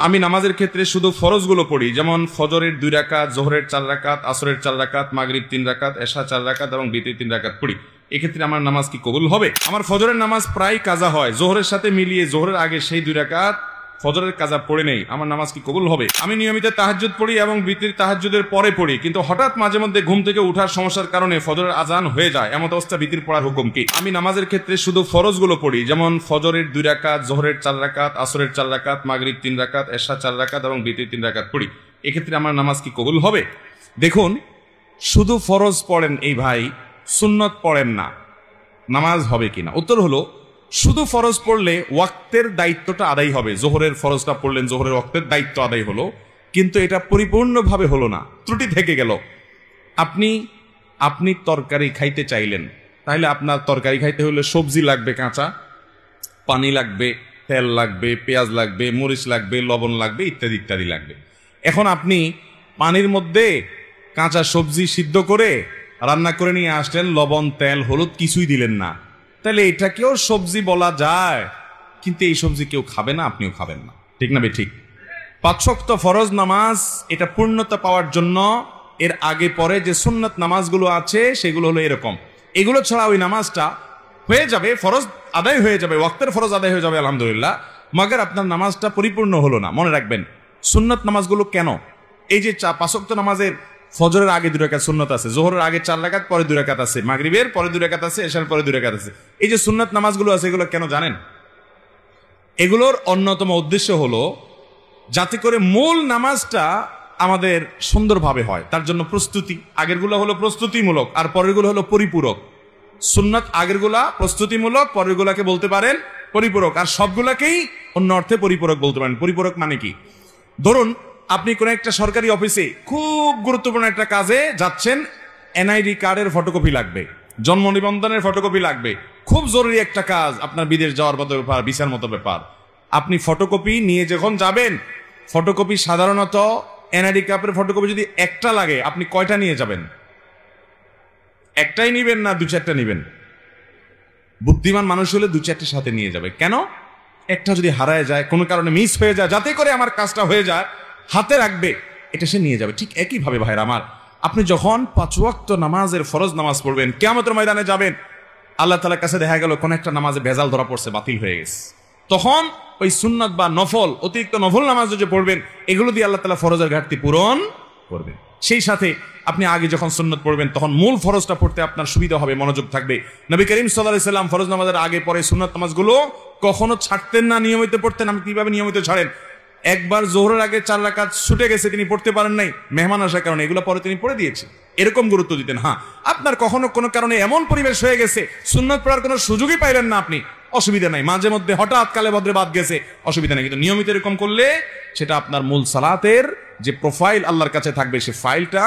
আমি নামাজের ক্ষেত্রে শুধু ফরজগুলো পড়ি, যেমন ফজরের 2 রাকাত, জোহরের 4 রাকাত, আসরের 4 রাকাত, মাগরিব 3 রাকাত, এশা 4 রাকাত এবং বিতির 3 রাকাত পড়ি। এক্ষেত্রে আমার নামাজ কি কবুল হবে? আমার ফজরের নামাজ প্রায় কাজা হয়, জোহরের সাথে মিলিয়ে জোহরের আগে সেই 2 রাকাত ফজরের কাজা পড়ে নেই, আমার নামাজ কি কবুল হবে? আমি নিয়মিত তাহাজ্জুদ পড়ি এবং বিতির তাহাজ্জুদের পরে পড়ি, কিন্তু হঠাৎ মাঝে মধ্যে ঘুম থেকে উঠার সমস্যার কারণে ফজরের আজান হয়ে যায়, এমন অবস্থা বিতির পড়ার হুকুম কি? আমি নামাজের ক্ষেত্রে শুধু ফরজগুলো পড়ি, যেমন ফজরের 2 রাকাত, জোহরের 4 রাকাত, আসরের 4 রাকাত, মাগরিব 3 রাকাত, এশা 4 রাকাত এবং বিতির 3 রাকাত পড়ি। এক্ষেত্রে আমার নামাজ কি কবুল হবে? দেখুন, শুধু ফরজ পড়েন এই ভাই, সুন্নত পড়েন না, নামাজ হবে কিনা? উত্তর হলো, শুধু ফরজ পড়লে ওয়াক্তের দায়িত্বটা আদায় হবে। জোহরের ফরজটা পড়লেন, জোহরের ওয়াক্তের দায়িত্ব আদায় হলো, কিন্তু এটা পরিপূর্ণভাবে হলো না, ত্রুটি থেকে গেল। আপনি তরকারি খাইতে চাইলেন, তাহলে আপনার তরকারি খাইতে হলে সবজি লাগবে কাঁচা, পানি লাগবে, তেল লাগবে, পেঁয়াজ লাগবে, মরিচ লাগবে, লবণ লাগবে, ইত্যাদি ইত্যাদি লাগবে। এখন আপনি পানির মধ্যে কাঁচা সবজি সিদ্ধ করে রান্না করে নিয়ে আসলেন, লবণ, তেল, হলুদ কিছুই দিলেন না, তাহলে এটাকেও সবজি বলা যায়, কিন্তু এই সবজি কেউ খাবে না, আপনিও খাবেন না, ঠিক না? ঠিক। 5 ওয়াক্ত ফরজ নামাজ এটা পূর্ণতা পাওয়ার জন্য এর আগে পরে যে সুন্নত নামাজগুলো আছে সেগুলো হলো এরকম। এগুলো ছাড়া ওই নামাজটা হয়ে যাবে, ফরজ আদায় হয়ে যাবে, ওয়াক্তের ফরজ আদায় হয়ে যাবে আলহামদুলিল্লাহ, মাগার আপনার নামাজটা পরিপূর্ণ হলো না। মনে রাখবেন, সুন্নত নামাজগুলো কেন? এই যে 5 ওয়াক্ত নামাজের ফজরের আগে 2 রাকাত সুন্নত আছে, জোহরের আগে 4 রাকাত, পরে 2 রাকাত আছে, মাগরিবের পরে 2 রাকাত আছে, এশার পরে 2 রাকাত আছে। এই যে সুন্নত নামাজগুলো আছে, এগুলো কেন জানেন? এগুলোর অন্যতম উদ্দেশ্য হলো যাতে করে মূল নামাজটা আমাদের সুন্দরভাবে হয়, তার জন্য প্রস্তুতি। আগেরগুলো হলো প্রস্তুতিমূলক আর পরেরগুলো হলো পরিপূরক। সুন্নত আগেরগুলা প্রস্তুতিমূলক, পরেরগুলাকে বলতে পারেন পরিপূরক, আর সবগুলাকেই অন্য অর্থে পরিপূরক বলতে পারেন। পরিপূরক মানে কি? ধরুন, আপনি কোন একটা সরকারি অফিসে খুব গুরুত্বপূর্ণ একটা কাজে যাচ্ছেন, এনআইডি কার্ডের ফটোকপি লাগবে, জন্ম নিবন্ধনের ফটোকপি লাগবে, খুব জরুরি একটা কাজ, আপনার বিদেশ যাওয়ার মতো ব্যাপার, ভিসার মতো ব্যাপার। আপনি ফটোকপি নিয়ে যখন যাবেন, ফটোকপি সাধারণত এনআইডি কার্ডের ফটোকপি যদি একটা লাগে, আপনি কয়টা নিয়ে যাবেন? একটাই নিবেন না 2-4টা নিবেন? বুদ্ধিমান মানুষ হলে 2-4টের সাথে নিয়ে যাবে। কেন? একটা যদি হারায় যায়, কোনো কারণে মিস হয়ে যায়, যাতে করে আমার কাজটা হয়ে যায়, হাতে রাখবে, এটা সে নিয়ে যাবে। ঠিক একইভাবে ভাইরা আমার, আপনি যখন 5 ওয়াক্ত নামাজের ফরজ নামাজ পড়বেন, কিয়ামতের ময়দানে যাবেন, আল্লাহ তাআলার কাছে দেখা গেল কোন একটা নামাজে ভেজাল ধরা পড়ছে, বাতিল হয়ে গেছে, তখন ওই সুন্নাত বা নফল, অতিরিক্ত নফল নামাজ যে পড়বেন, এগুলো দিয়ে আল্লাহ তাআলা ফরজের ঘাটতি পূরণ করবেন। সেই সাথে আপনি আগে যখন সুন্নত পড়বেন, তখন মূল ফরজটা পড়তে আপনার সুবিধা হবে, মনোযোগ থাকবে। নবী করিম সাল্লাল্লাহু আলাইহি সাল্লাম ফরজ নামাজের আগে পরে সুন্নাত নামাজগুলো কখনো ছাড়তেন না, নিয়মিত পড়তেন। আপনি কিভাবে নিয়মিত ছাড়েন? একবার জোহরের আগে 4 রাকাত ছুটে গেছে, তিনি পড়তে পারেন নাই মেহমান আসার কারণে, এগুলো পরে তিনি পড়ে দিয়েছে, এরকম গুরুত্ব দিতেন। হ্যাঁ, আপনার কখনো কোনো কারণে এমন পরিবেশ হয়ে গেছে, সুন্নত পড়ার কোনো সুযোগই পাইলেন না আপনি, অসুবিধা নাই, মাঝে মধ্যে হঠাৎ কালে ভদ্রে বাদ গেছে, অসুবিধা নেই, কিন্তু নিয়মিত এরকম করলে সেটা আপনার মূল সালাতের যে প্রোফাইল আল্লাহর কাছে থাকবে, সে ফাইলটা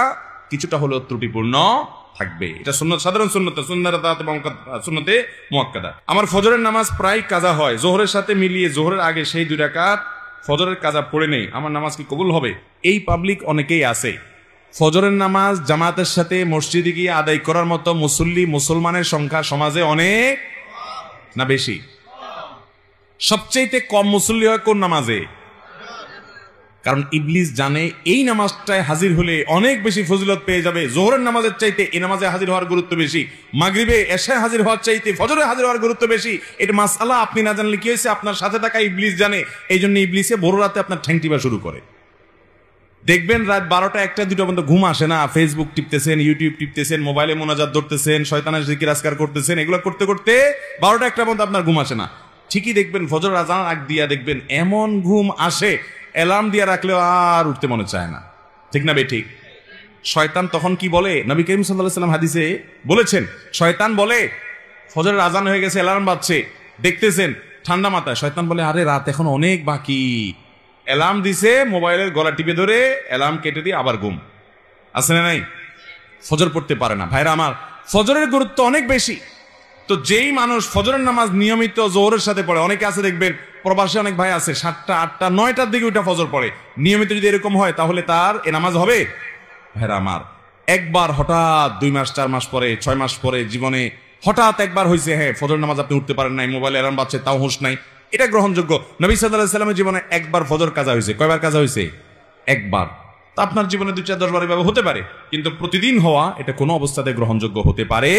কিছুটা হলেও ত্রুটিপূর্ণ থাকবে। এটা সুন্নত, সাধারণ সুন্নত, সুন্নতে মুআক্কাদা। আমার ফজরের নামাজ প্রায় কাজা হয়, জোহরের সাথে মিলিয়ে জোহরের আগে সেই 2 রাকাত ফজরের কাজা পড়ে নেই, আমার নামাজ কি কবুল হবে? এই পাবলিক অনেকেই আছে, ফজরের নামাজ জামাতের সাথে মসজিদে গিয়ে আদায় করার মতো মুসল্লি, মুসলমানের সংখ্যা সমাজে অনেক না বেশি? সবচেয়ে কম মুসল্লি হয় কোন নামাজে? কারণ ইবলিস জানে এই নামাজটায় হাজির হলে অনেক বেশি ফজিলত পেয়ে যাবে, জোহরের নামাজের চাইতে এই নামাজে হাজির হওয়ার গুরুত্ব বেশি, মাগরিবে এশায় হাজির হওয়ার চাইতে ফজরে হাজির হওয়ার গুরুত্ব বেশি। এটা মাসআলা আপনি না জানলে কি হয়েছে, আপনার সাথে থাকা ইবলিস জানে, এই জন্য ইবলিসে বড় রাতে আপনার ঠ্যাং টিপা শুরু করে। দেখবেন রাত 12টা 1টা 2টা পর্যন্ত ঘুম আসে না, ফেসবুক টিপতেছেন, ইউটিউব টিপতেছেন, মোবাইলে মোনাজাত ধরতেছেন, শয়তানের জিকির আজকার করতেছেন, এগুলো করতে করতে 12টা 1টা পর্যন্ত আপনার ঘুম আসে না। ঠিকই দেখবেন ফজর আজান আগ দিয়া দেখবেন এমন ঘুম আসে, অ্যালার্ম দিয়ে রাখলেও আর উঠতে মনে চায় না, ঠিক না ঠিক? শয়তান তখন কি বলে? নবী করিম সাল্লাল্লাহু আলাইহি ওয়াসাল্লাম হাদিসে বলেছেন, শয়তান বলে ফজরের আজান হয়ে গেছে, অ্যালার্ম বাজছে, দেখতেছেন ঠান্ডা মাথায়, শয়তান বলে আরে রাত এখন অনেক বাকি, অ্যালার্ম দিছে, মোবাইলের গলা টিপে ধরে অ্যালার্ম কেটে দিয়ে আবার ঘুম। আছে না নাই? ফজর পড়তে পারে না। ভাইরা আমার, ফজরের গুরুত্ব অনেক বেশি। তো যেই মানুষ ফজরের নামাজ নিয়মিত জোহরের সাথে পড়ে, অনেকে আছে দেখবেন প্রবাসে অনেক ভাই আছে 7টা 8টা 9টার দিকে ওইটা ফজর পড়ে, নিয়মিত যদি এরকম হয় তাহলে তার এ নামাজ হবে? ভাইরা আমার, একবার হঠাৎ 2 মাস 4 মাস পরে 6 মাস পরে জীবনে হঠাৎ একবার হয়েছে, হ্যাঁ ফজর নামাজ আপনি উঠতে পারেন নাই, মোবাইলে অ্যালার্ম বাজছে তাও হুঁশ নাই, এটা গ্রহণযোগ্য। নবী সাল্লাল্লাহু আলাইহি ওয়াসাল্লামের জীবনে একবার ফজর কাজা হয়েছে। কয়বার কাজা হয়েছে? একবার। তা আপনার জীবনে 2-4-10 বার এভাবে হতে পারে, কিন্তু প্রতিদিন হওয়া এটা কোনো অবস্থাতে গ্রহণযোগ্য হতে পারে।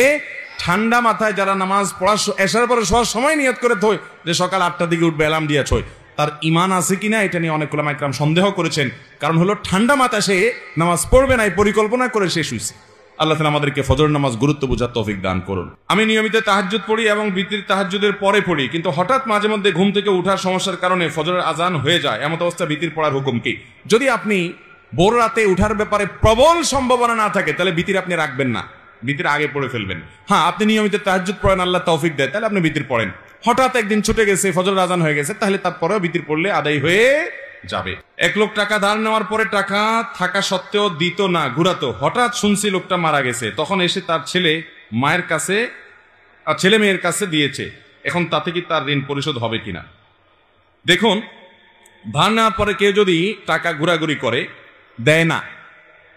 ঠান্ডা মাথায় যারা নামাজ পড়া এশার পরে শোয়ার সময় নিয়ত করে থই যে সকাল 8টার দিকে উঠবে, অ্যালার্ম দিয়ে থই, তার ঈমান আছে কিনা এটা নিয়ে অনেক উলামা ইকরাম সন্দেহ করেছেন। কারণ হলো ঠান্ডা মাথায় সে নামাজ পড়বে না, এই পরিকল্পনা করে সে শুইছে। আল্লাহ তাআলা আমাদেরকে ফজর নামাজ গুরুত্ব বোঝার তৌফিক দান করুন। আমি নিয়মিত তাহাজ্জুদ পড়ি এবং বিতির তাহাজ্জুদের পরে পড়ি, কিন্তু হঠাৎ মাঝে মধ্যে ঘুম থেকে ওঠার সমস্যার কারণে ফজরের আজান হয়ে যায়। এমন অবস্থা বিতির পড়ার হুকুম কি? যদি আপনি ভোর রাতে উঠার ব্যাপারে প্রবল সম্ভাবনা না থাকে তাহলে বিতির আপনি রাখবেন না, বিতির আগে পড়ে ফেলবেন। হ্যাঁ, আপনি নিয়মিত তাহাজ্জুদ পড়েন, আল্লাহ তৌফিক দেয়, তাহলে আপনি বিতির পড়েন। হঠাৎ একদিন ছুটে গেছে, ফজরের আজান হয়ে গেছে, তাহলে তারপরেও বিতির পড়লে আদায় হয়ে যাবে। এক লোক টাকা ধার নেওয়ার পরে টাকা থাকা সত্ত্বেও দিত না, ঘুরাতো। হঠাৎ শুনছি লোকটা মারা গেছে, তখন এসে তার ছেলে মেয়ের কাছে দিয়েছে। এখন তাতে কি তার ঋণ পরিশোধ হবে কিনা? দেখুন, ধার নেওয়ার পরে কেউ যদি টাকা ঘুরাঘুরি করে দেয় না,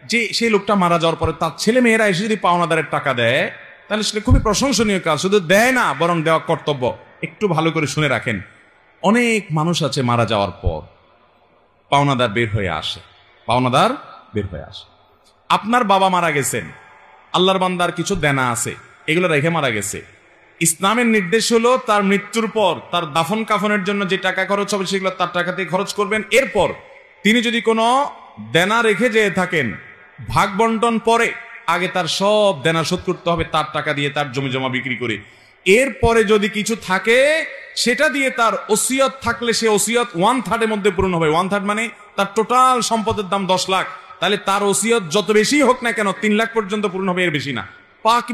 যে সেই লোকটা মারা যাওয়ার পরে তার ছেলে মেয়েরা এসে যদি পাওনাদারের টাকা দেয়, তাহলে সেটা খুবই প্রশংসনীয় কাজ। শুধু দেয় না, বরং দেওয়া কর্তব্য। একটু ভালো করে শুনে রাখেন, অনেক মানুষ আছে মারা যাওয়ার পর পাওনাদার বের হয়ে আসে। আপনার বাবা মারা গেছেন, আল্লাহর বান্দার কিছু দেনা আছে, এগুলো রেখে মারা গেছে। ইসলামের নির্দেশ হলো তার মৃত্যুর পর তার দাফন কাফনের জন্য যে টাকা খরচ হবে সেগুলো তার টাকাতেই খরচ করবেন। এরপর তিনি যদি কোনো দেনা রেখে যেয়ে থাকেন, ভাগ বন্টন পরে আগে তার সব দেনা শোধ করতে হবে তার টাকা দিয়ে, তার জমি জমা বিক্রি করে। এরপরে যদি কিছু থাকে সেটা দিয়ে তার ওসিয়ত থাকলে সে ওসিয়ত 1/3 মধ্যে পূরণ হবে। 1/3 মানে তার টোটাল সম্পদের দাম 10 লাখ, তাহলে তার ওসিয়ত যত বেশি হোক না কেন 3 লাখ পর্যন্ত পূরণ হবে, এর বেশি না।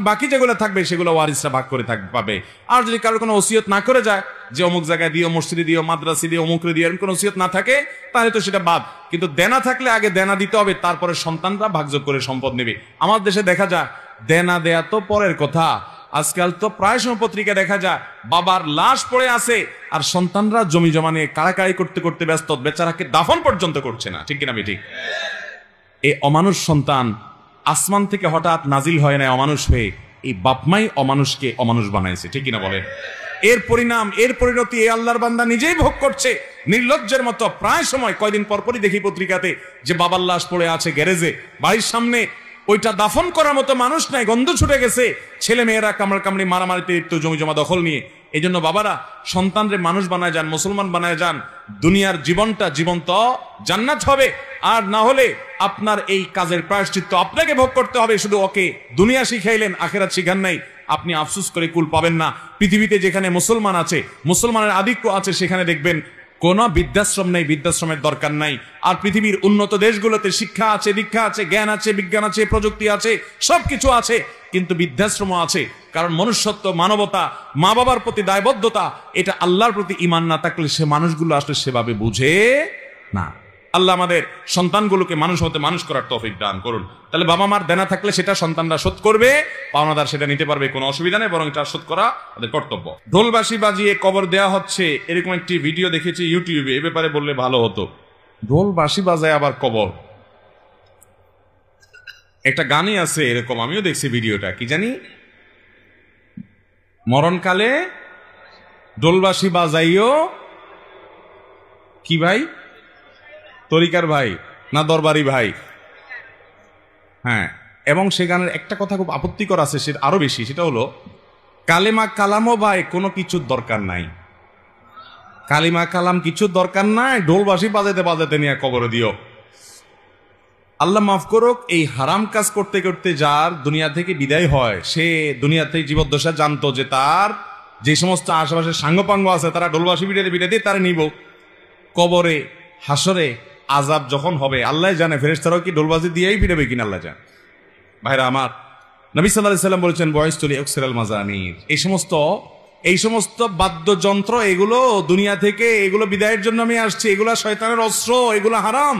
বাকি যেগুলো থাকবে সেগুলো ওয়ারিসরা ভাগ করে পাবে। আর যদি কারো কোনো ওসিয়ত না করে যায় যে অমুক জায়গায় দিও, মসজিদে দিও, মাদ্রাসা দিও, অমুকরে দিও, এরকম কোনো ওসিয়ত না থাকে তাহলে তো সেটা বাদ। কিন্তু দেনা থাকলে আগে দেনা দিতে হবে, তারপরে সন্তানরা ভাগযোগ করে সম্পদ নেবে। আমার দেশে দেখা যায় দেনা দেয়া তো পরের কথা, আজকাল তো প্রায় সময় পত্রিকা দেখা যায় বাবার লাশ পড়ে আছে আর সন্তানরা জমি জমা নিয়ে কাড়াকাড়ি করতে করতে ব্যস্ত, বেচারাকে দাফন পর্যন্ত করছে না। ঠিক কিনা ঠিক? এই অমানুষ সন্তান আসমান থেকে হঠাৎ নাজিল হয় না অমানুষ হয়ে, এই বাপমাই অমানুষকে অমানুষ বানাইছে। ঠিক কিনা বলেন? এর পরিণাম, এর পরিণতি এই আল্লাহর বান্দা নিজেই ভোগ করছে নির্লজ্জের মতো। প্রায় সময় কয়দিন পরপরই দেখি পত্রিকাতে যে বাবার লাশ পড়ে আছে গ্যারেজে, বাড়ির সামনে, ওইটা দাফন করার মতো মানুষ নাই, গন্ধ ছুটে গেছে, ছেলে মেয়েরা কামড়াকামড়ি মারামারিতে লিপ্ত, জমি জমা দখল নিয়ে। এই জন্য বাবারা সন্তানরে মানুষ বানায় যান, মুসলমান বানায় যান, দুনিয়ার জীবনটা জীবন্ত জান্নাত হবে। আর না হলে আপনার এই কাজের প্রায়শ্চিত্ত আপনাকে ভোগ করতে হবে। শুধু ওকে দুনিয়া শিখাইলেন, আখেরাত শিখান নাই, আপনি আফসোস করে কুল পাবেন না। পৃথিবীতে যেখানে মুসলমান আছে, মুসলমানের আধিক্য আছে, সেখানে দেখবেন কোনো বৃদ্ধাশ্রম নেই, বৃদ্ধাশ্রমের দরকার নাই। আর পৃথিবীর উন্নত দেশগুলোতে শিক্ষা আছে, দীক্ষা আছে, জ্ঞান আছে, বিজ্ঞান আছে, প্রযুক্তি আছে, সবকিছু আছে, কিন্তু বৃদ্ধাশ্রম আছে। কারণ মনুষ্যত্ব, মানবতা, মা বাবার প্রতি দায়বদ্ধতা, এটা আল্লাহর প্রতি ঈমান না থাকলে সে মানুষগুলো আসলে সেভাবে বুঝে না। আল্লাহ আমাদের সন্তানগুলোকে মানুষ হতে মানুষ করার তৌফিক দান করুন। তাহলে বাবা মার দেনা থাকলে সেটা সন্তানরা শোধ করবে, পাওনাদার সেটা নিতে পারবে, কোনো অসুবিধা নেই, বরং এটা শোধ করা তাদের কর্তব্য। ঢোলবাঁশি বাজিয়ে কবর দেয়া হচ্ছে, এরকম একটি ভিডিও দেখেছি ইউটিউবে, এ ব্যাপারে বললে ভালো হতো। ঢোলবাঁশি বাজায় আবার কবর, একটা গানই আছে এরকম, আমিও দেখছি ভিডিওটা, কি জানি মরণকালে ঢোলবাঁশি বাজাইও কি ভাই, তরিকার ভাই না দরবারি ভাই? হ্যাঁ, এবং সে গানের একটা কথা খুব আপত্তিকর আছে, সেটা আরো বেশি, সেটা হলো কালেমা কালামও ভাই কোনো কিছুর দরকার নাই, কালিমা কালাম কিছুর দরকার নাই, ঢোলবাঁশি বাজাতে বাজাতে নিয়ে কবরে দিও। আল্লাহ মাফ করুক, এই হারাম কাজ করতে করতে যার দুনিয়া থেকে বিদায় হয়, সে দুনিয়া থেকে জীবদ্দশা জানতো যে তার যে সমস্ত আশেপাশে সাঙ্গপাঙ্গ আছে তারা ঢোলবাঁশি বিড়ে দিয়ে তারা নিব। কবরে হাসরে আজাব যখন হবে আল্লাহ জানে, ফেরেশতারাও কি ঢোলবাজি দিয়েই ফিরবে কিনা আল্লাহ জানে। ভাইরা আমার, নবী সাল্লাল্লাহু আলাইহি ওয়াসাল্লাম বলেছেন বয়সতুলি ইকসিরাল মাজামির, এই সমস্ত বাদ্যযন্ত্র এগুলো দুনিয়া থেকে, এগুলো বিদায়ের জন্য আমি আসছি, এগুলো শয়তানের অস্ত্র, এগুলো হারাম।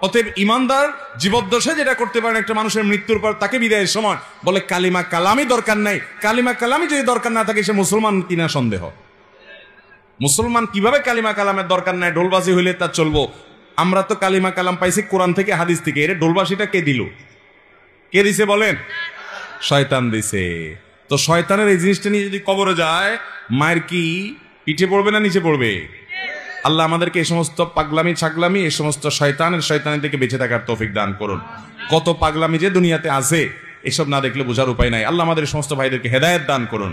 অতএব ইমানদার জীবদ্দশায় যেটা করতে পারেন একটা মানুষের মৃত্যুর পর তাকে বিদায়ের সময় বলে কালিমা কালামই দরকার নাই। কালিমা কালামই যদি দরকার না থাকে সে মুসলমান কিনা সন্দেহ। মুসলমান কিভাবে কালিমা কালামের দরকার নাই, ঢোলবাজি হইলে তা চলবো? আমরা তো কালিমা কালাম পাইছি কোরআন থেকে, হাদিস থেকে। এর ঢোলবাসিটা কে দিল? কে দিছে বলেন? শয়তান দিছে। তো শয়তানের এই জিনিসটা নিয়ে যদি কবরে যায়, মায়ের কি পিঠে পড়বে না নিচে পড়বে? আল্লাহ আমাদেরকে এই সমস্ত পাগলামি ছাগলামি, এই সমস্ত শয়তানি থেকে বেঁচে থাকার তৌফিক দান করুন। কত পাগলামি যে দুনিয়াতে আছে, এসব না দেখলে বোঝার উপায় নাই। আল্লাহ আমাদের সমস্ত ভাইদেরকে হেদায়েত দান করুন।